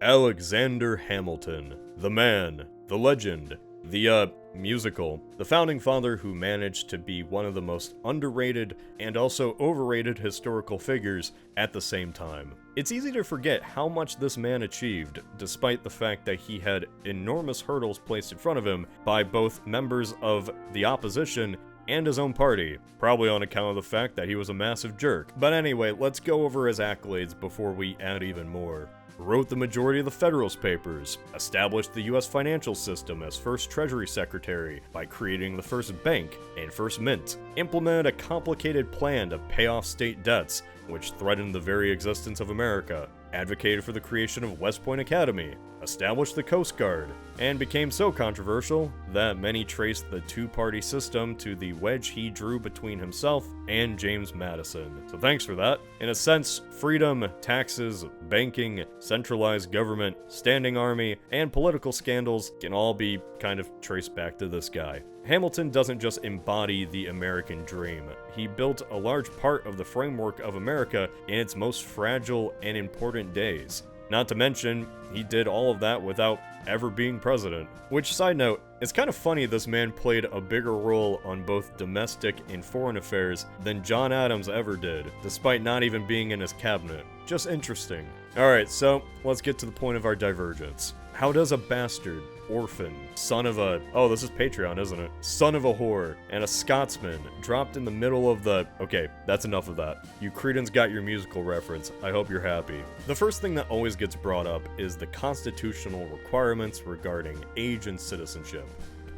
Alexander Hamilton, the man, the legend, the musical, the founding father who managed to be one of the most underrated and also overrated historical figures at the same time. It's easy to forget how much this man achieved, despite the fact that he had enormous hurdles placed in front of him by both members of the opposition and his own party, probably on account of the fact that he was a massive jerk. But anyway, let's go over his accolades before we add even more. Wrote the majority of the Federalist Papers, established the US financial system as first Treasury Secretary by creating the first bank and first mint, implemented a complicated plan to pay off state debts, which threatened the very existence of America, advocated for the creation of West Point Academy, established the Coast Guard, and became so controversial that many traced the two-party system to the wedge he drew between himself and James Madison. So thanks for that. In a sense, freedom, taxes, banking, centralized government, standing army, and political scandals can all be kind of traced back to this guy. Hamilton doesn't just embody the American dream. He built a large part of the framework of America in its most fragile and important days. Not to mention, he did all of that without ever being president. Which, side note, it's kind of funny this man played a bigger role on both domestic and foreign affairs than John Adams ever did, despite not even being in his cabinet. Just interesting. Alright, so let's get to the point of our divergence. How does a bastard, orphan, son of a... oh, this is Patreon, isn't it? Son of a whore, and a Scotsman dropped in the middle of the... okay, that's enough of that. You cretins got your musical reference. I hope you're happy. The first thing that always gets brought up is the constitutional requirements regarding age and citizenship.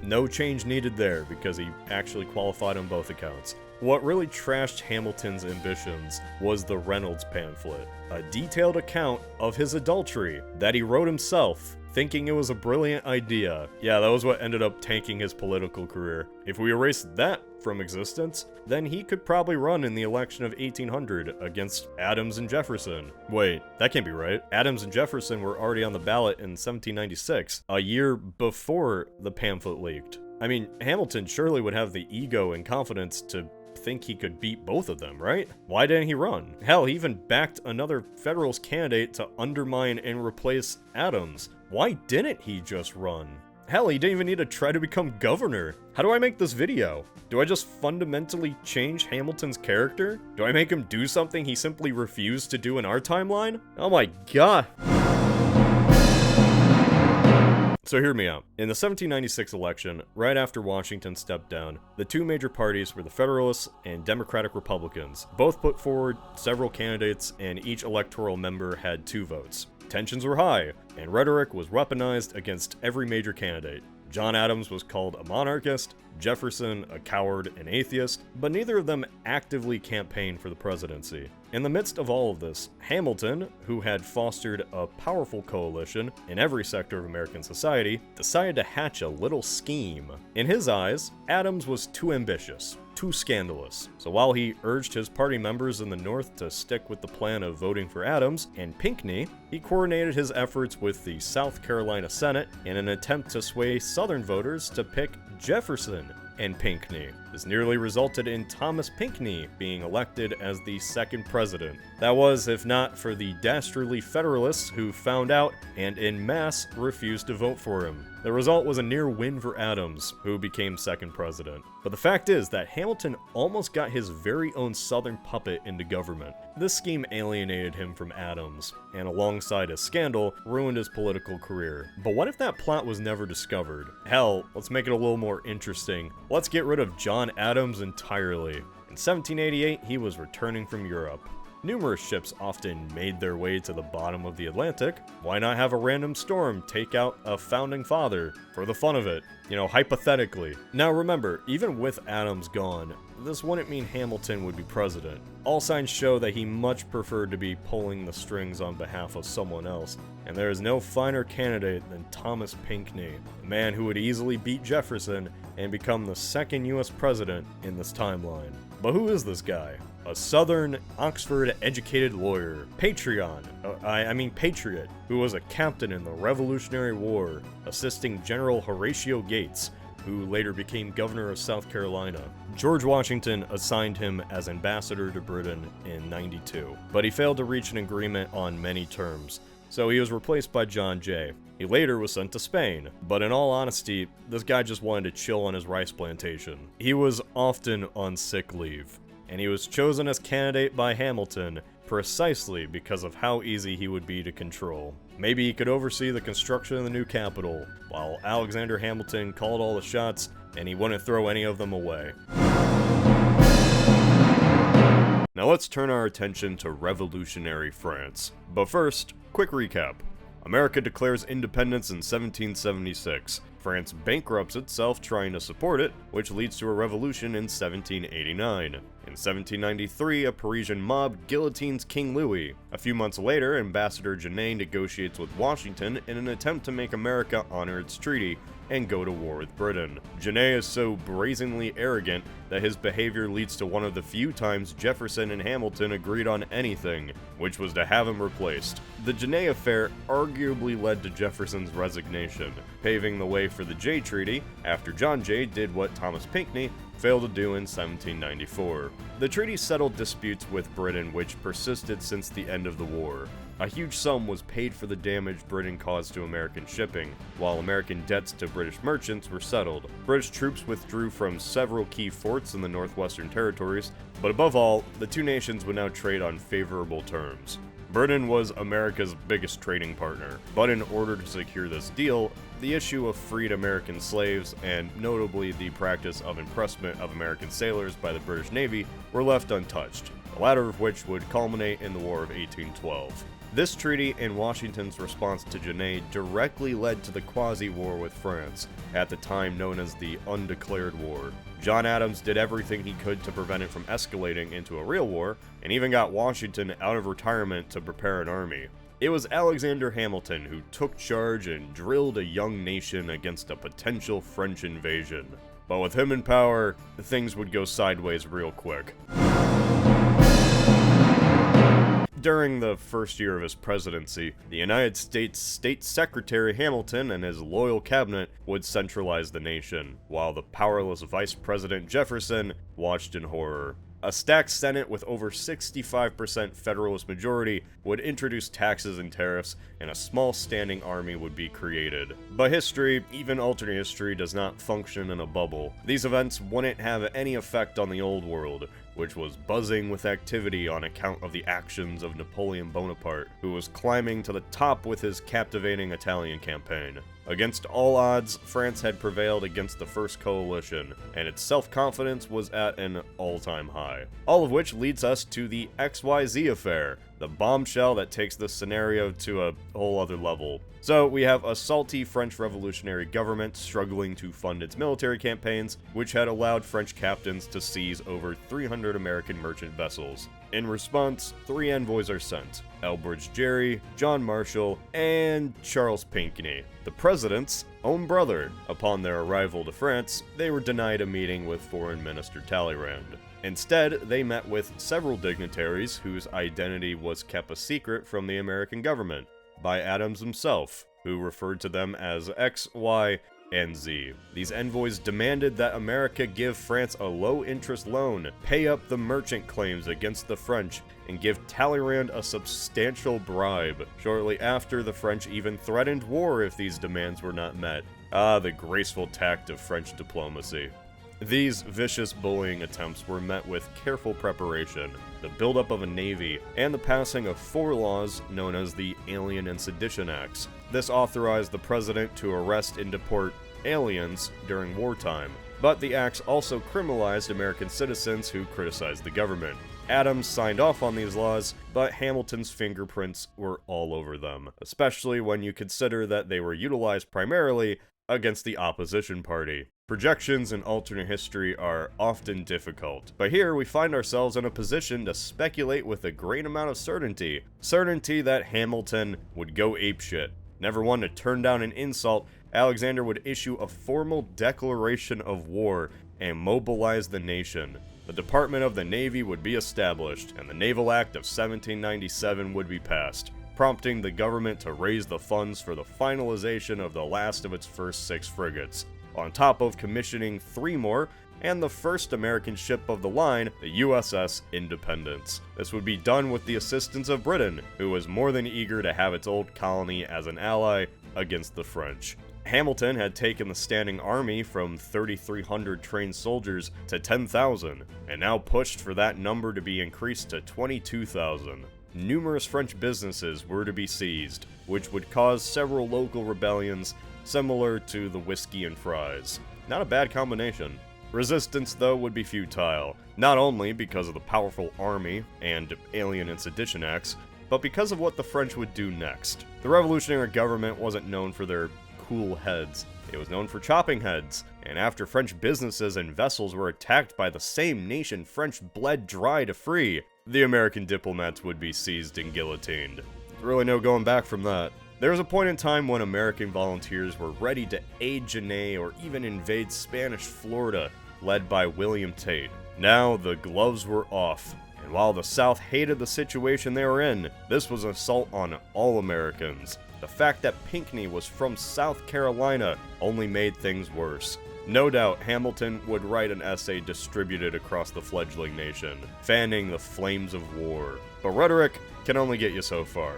No change needed there because he actually qualified on both accounts. What really trashed Hamilton's ambitions was the Reynolds pamphlet, a detailed account of his adultery that he wrote himself, thinking it was a brilliant idea. Yeah, that was what ended up tanking his political career. If we erase that from existence, then he could probably run in the election of 1800 against Adams and Jefferson. Wait, that can't be right. Adams and Jefferson were already on the ballot in 1796, a year before the pamphlet leaked. I mean, Hamilton surely would have the ego and confidence to think he could beat both of them, right? Why didn't he run? Hell, he even backed another Federalist candidate to undermine and replace Adams. Why didn't he just run? Hell, he didn't even need to try to become governor. How do I make this video? Do I just fundamentally change Hamilton's character? Do I make him do something he simply refused to do in our timeline? Oh my god. So hear me out. In the 1796 election, right after Washington stepped down, the two major parties were the Federalists and Democratic Republicans. Both put forward several candidates, and each electoral member had 2 votes. Tensions were high, and rhetoric was weaponized against every major candidate. John Adams was called a monarchist, Jefferson a coward and atheist, but neither of them actively campaigned for the presidency. In the midst of all of this, Hamilton, who had fostered a powerful coalition in every sector of American society, decided to hatch a little scheme. In his eyes, Adams was too ambitious, too scandalous. So while he urged his party members in the North to stick with the plan of voting for Adams and Pinckney, he coordinated his efforts with the South Carolina Senate in an attempt to sway Southern voters to pick Jefferson and Pinckney. This nearly resulted in Thomas Pinckney being elected as the second president. That was, if not for the dastardly Federalists who found out and en masse refused to vote for him. The result was a near win for Adams, who became second president. But the fact is that Hamilton almost got his very own Southern puppet into government. This scheme alienated him from Adams, and alongside his scandal, ruined his political career. But what if that plot was never discovered? Hell, let's make it a little more interesting. Let's get rid of John Adams entirely. In 1788, he was returning from Europe. Numerous ships often made their way to the bottom of the Atlantic. Why not have a random storm take out a founding father for the fun of it? You know, hypothetically. Now remember, even with Adams gone, this wouldn't mean Hamilton would be president. All signs show that he much preferred to be pulling the strings on behalf of someone else, and there is no finer candidate than Thomas Pinckney, a man who would easily beat Jefferson and become the second US president in this timeline. But who is this guy? A Southern, Oxford-educated lawyer, patriot, who was a captain in the Revolutionary War, assisting General Horatio Gates, who later became governor of South Carolina. George Washington assigned him as ambassador to Britain in '92, but he failed to reach an agreement on many terms. so he was replaced by John Jay. He later was sent to Spain, but in all honesty, this guy just wanted to chill on his rice plantation. He was often on sick leave, and he was chosen as candidate by Hamilton precisely because of how easy he would be to control. Maybe he could oversee the construction of the new capital, while Alexander Hamilton called all the shots, and he wouldn't throw any of them away. Now let's turn our attention to revolutionary France. But first, quick recap. America declares independence in 1776. France bankrupts itself trying to support it, which leads to a revolution in 1789. In 1793, a Parisian mob guillotines King Louis. A few months later, Ambassador Genet negotiates with Washington in an attempt to make America honor its treaty and go to war with Britain. Genet is so brazenly arrogant that his behavior leads to one of the few times Jefferson and Hamilton agreed on anything, which was to have him replaced. The Genet affair arguably led to Jefferson's resignation, paving the way for the Jay Treaty, after John Jay did what Thomas Pinckney failed to do in 1794. The treaty settled disputes with Britain which persisted since the end of the war. A huge sum was paid for the damage Britain caused to American shipping, while American debts to British merchants were settled. British troops withdrew from several key forts in the Northwestern Territories, but above all, the two nations would now trade on favorable terms. Britain was America's biggest trading partner, but in order to secure this deal, the issue of freed American slaves, and notably the practice of impressment of American sailors by the British Navy, were left untouched, the latter of which would culminate in the War of 1812. This treaty and Washington's response to Genet directly led to the quasi-war with France, at the time known as the Undeclared War. John Adams did everything he could to prevent it from escalating into a real war, and even got Washington out of retirement to prepare an army. It was Alexander Hamilton who took charge and drilled a young nation against a potential French invasion. But with him in power, things would go sideways real quick. During the first year of his presidency, the United States State Secretary Hamilton and his loyal cabinet would centralize the nation, while the powerless Vice President Jefferson watched in horror. A stacked Senate with over 65% Federalist majority would introduce taxes and tariffs, and a small standing army would be created. But history, even alternate history, does not function in a bubble. These events wouldn't have any effect on the old world, which was buzzing with activity on account of the actions of Napoleon Bonaparte, who was climbing to the top with his captivating Italian campaign. Against all odds, France had prevailed against the First Coalition, and its self-confidence was at an all-time high. All of which leads us to the XYZ affair, the bombshell that takes this scenario to a whole other level. So we have a salty French revolutionary government struggling to fund its military campaigns, which had allowed French captains to seize over 300 American merchant vessels. In response, 3 envoys are sent: Elbridge Gerry, John Marshall, and Charles Pinckney, the president's own brother. Upon their arrival to France, they were denied a meeting with Foreign Minister Talleyrand. Instead, they met with several dignitaries whose identity was kept a secret from the American government by Adams himself, who referred to them as X, Y, and Z. These envoys demanded that America give France a low-interest loan, pay up the merchant claims against the French, and give Talleyrand a substantial bribe. Shortly after, the French even threatened war if these demands were not met. Ah, the graceful tact of French diplomacy. These vicious bullying attempts were met with careful preparation, the buildup of a navy, and the passing of 4 laws known as the Alien and Sedition Acts. This authorized the president to arrest and deport aliens during wartime, but the acts also criminalized American citizens who criticized the government. Adams signed off on these laws, but Hamilton's fingerprints were all over them, especially when you consider that they were utilized primarily against the opposition party. Projections in alternate history are often difficult, but here we find ourselves in a position to speculate with a great amount of certainty. Certainty that Hamilton would go apeshit. Never one to turn down an insult, Alexander would issue a formal declaration of war and mobilize the nation. The Department of the Navy would be established, and the Naval Act of 1797 would be passed, prompting the government to raise the funds for the finalization of the last of its first 6 frigates, on top of commissioning 3 more and the first American ship of the line, the USS Independence. This would be done with the assistance of Britain, who was more than eager to have its old colony as an ally against the French. Hamilton had taken the standing army from 3,300 trained soldiers to 10,000, and now pushed for that number to be increased to 22,000. Numerous French businesses were to be seized, which would cause several local rebellions similar to the whiskey and fries. Not a bad combination. Resistance, though, would be futile, not only because of the powerful army and Alien and Sedition Acts, but because of what the French would do next. The revolutionary government wasn't known for their cool heads. It was known for chopping heads, and after French businesses and vessels were attacked by the same nation French bled dry to free, the American diplomats would be seized and guillotined. There's really no going back from that. There was a point in time when American volunteers were ready to aid Genet or even invade Spanish Florida, led by William Tate. Now the gloves were off, and while the South hated the situation they were in, this was an assault on all Americans. The fact that Pinckney was from South Carolina only made things worse. No doubt Hamilton would write an essay distributed across the fledgling nation, fanning the flames of war. But rhetoric can only get you so far.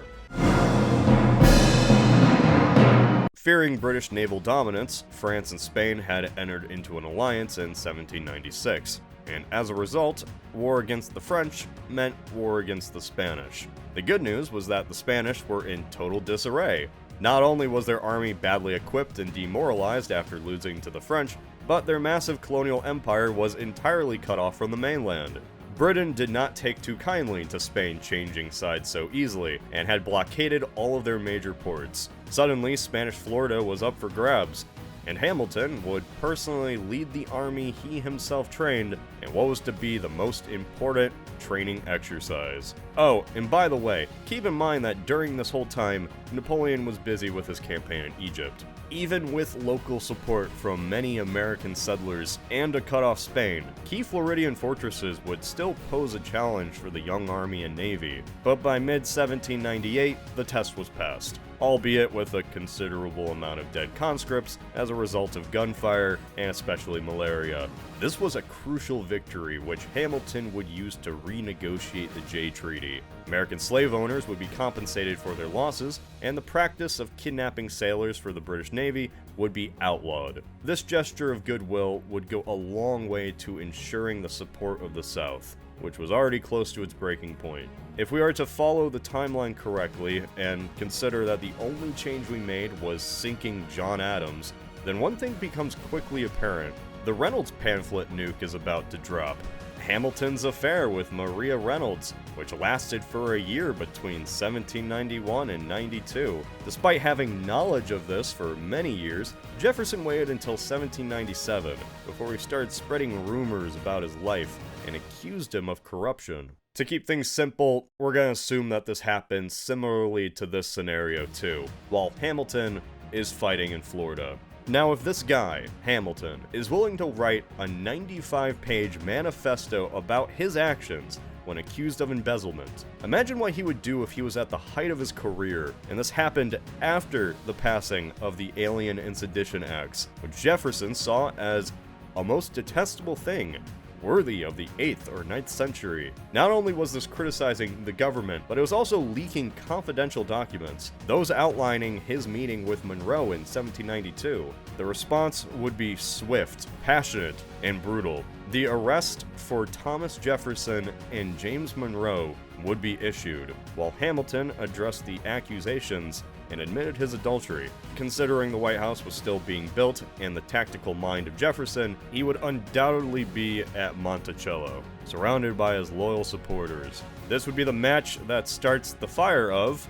Fearing British naval dominance, France and Spain had entered into an alliance in 1796, and as a result, war against the French meant war against the Spanish. The good news was that the Spanish were in total disarray. Not only was their army badly equipped and demoralized after losing to the French, but their massive colonial empire was entirely cut off from the mainland. Britain did not take too kindly to Spain changing sides so easily, and had blockaded all of their major ports. Suddenly, Spanish Florida was up for grabs, and Hamilton would personally lead the army he himself trained in what was to be the most important training exercise. Oh, and by the way, keep in mind that during this whole time, Napoleon was busy with his campaign in Egypt. Even with local support from many American settlers and a cut-off Spain, key Floridian fortresses would still pose a challenge for the young army and navy. But by mid-1798, the test was passed, albeit with a considerable amount of dead conscripts as a result of gunfire and especially malaria. This was a crucial victory which Hamilton would use to renegotiate the Jay Treaty. American slave owners would be compensated for their losses, and the practice of kidnapping sailors for the British Navy would be outlawed. This gesture of goodwill would go a long way to ensuring the support of the South, which was already close to its breaking point. If we are to follow the timeline correctly, and consider that the only change we made was sinking John Adams, then one thing becomes quickly apparent. The Reynolds pamphlet nuke is about to drop. Hamilton's affair with Maria Reynolds, which lasted for a year between 1791 and 92. Despite having knowledge of this for many years, Jefferson waited until 1797 before he started spreading rumors about his life and accused him of corruption. To keep things simple, we're gonna assume that this happened similarly to this scenario too, while Hamilton is fighting in Florida. Now, if this guy, Hamilton, is willing to write a 95-page manifesto about his actions when accused of embezzlement, imagine what he would do if he was at the height of his career, and this happened after the passing of the Alien and Sedition Acts, which Jefferson saw as a most detestable thing, worthy of the 8th or 9th century. Not only was this criticizing the government, but it was also leaking confidential documents, those outlining his meeting with Monroe in 1792. The response would be swift, passionate, and brutal. The arrest for Thomas Jefferson and James Monroe would be issued, while Hamilton addressed the accusations and admitted his adultery. Considering the White House was still being built and the tactical mind of Jefferson, he would undoubtedly be at Monticello, surrounded by his loyal supporters. This would be the match that starts the fire of...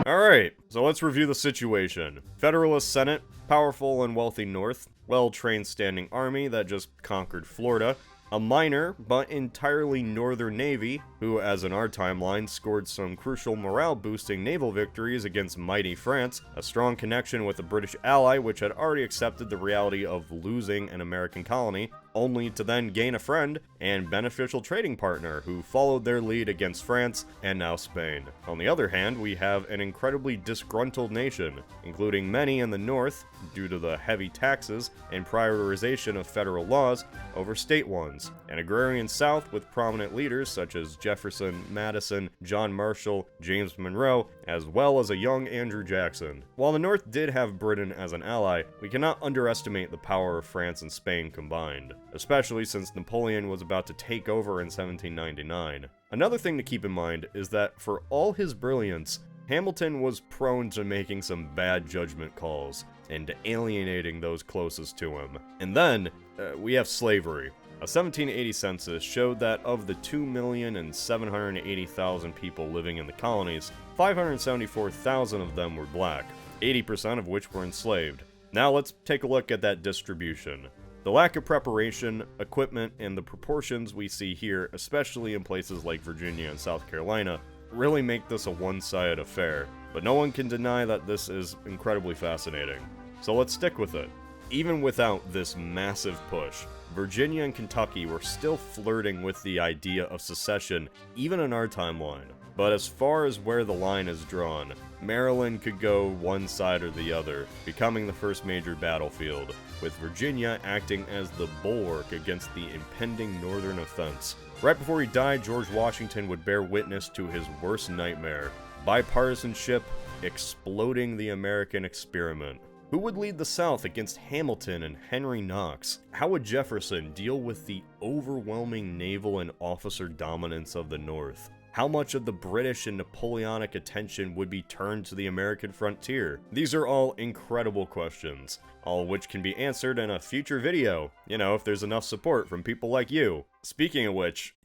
Alright, so let's review the situation. Federalist Senate, powerful and wealthy North, well-trained standing army that just conquered Florida, a minor but entirely northern navy, who as in our timeline scored some crucial morale-boosting naval victories against mighty France, a strong connection with a British ally which had already accepted the reality of losing an American colony, only to then gain a friend and beneficial trading partner who followed their lead against France and now Spain. On the other hand, we have an incredibly disgruntled nation, including many in the north due to the heavy taxes and prioritization of federal laws over state ones, an agrarian south with prominent leaders such as Jefferson, Madison, John Marshall, James Monroe, as well as a young Andrew Jackson. While the North did have Britain as an ally, we cannot underestimate the power of France and Spain combined, especially since Napoleon was about to take over in 1799. Another thing to keep in mind is that for all his brilliance, Hamilton was prone to making some bad judgment calls and alienating those closest to him. And then, we have slavery. A 1780 census showed that of the 2,780,000 people living in the colonies, 574,000 of them were black, 80% of which were enslaved. Now let's take a look at that distribution. The lack of preparation, equipment, and the proportions we see here, especially in places like Virginia and South Carolina, really make this a one-sided affair, but no one can deny that this is incredibly fascinating. So let's stick with it. Even without this massive push, Virginia and Kentucky were still flirting with the idea of secession, even in our timeline. But as far as where the line is drawn, Maryland could go one side or the other, becoming the first major battlefield, with Virginia acting as the bulwark against the impending northern offense. Right before he died, George Washington would bear witness to his worst nightmare: bipartisanship exploding the American experiment. Who would lead the South against Hamilton and Henry Knox? How would Jefferson deal with the overwhelming naval and officer dominance of the North? How much of the British and Napoleonic attention would be turned to the American frontier? These are all incredible questions, all of which can be answered in a future video, if there's enough support from people like you. Speaking of which,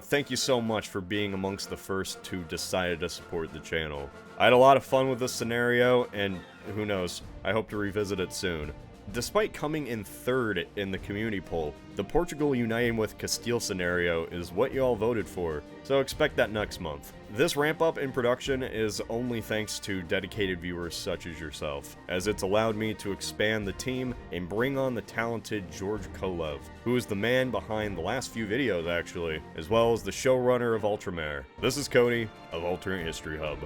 thank you so much for being amongst the first who decided to support the channel. I had a lot of fun with this scenario, and who knows, I hope to revisit it soon. Despite coming in third in the community poll, the Portugal uniting with Castile scenario is what you all voted for, so expect that next month. This ramp up in production is only thanks to dedicated viewers such as yourself, as it's allowed me to expand the team and bring on the talented George Kolev, who is the man behind the last few videos actually, as well as the showrunner of Ultramare. This is Cody of Alternate History Hub.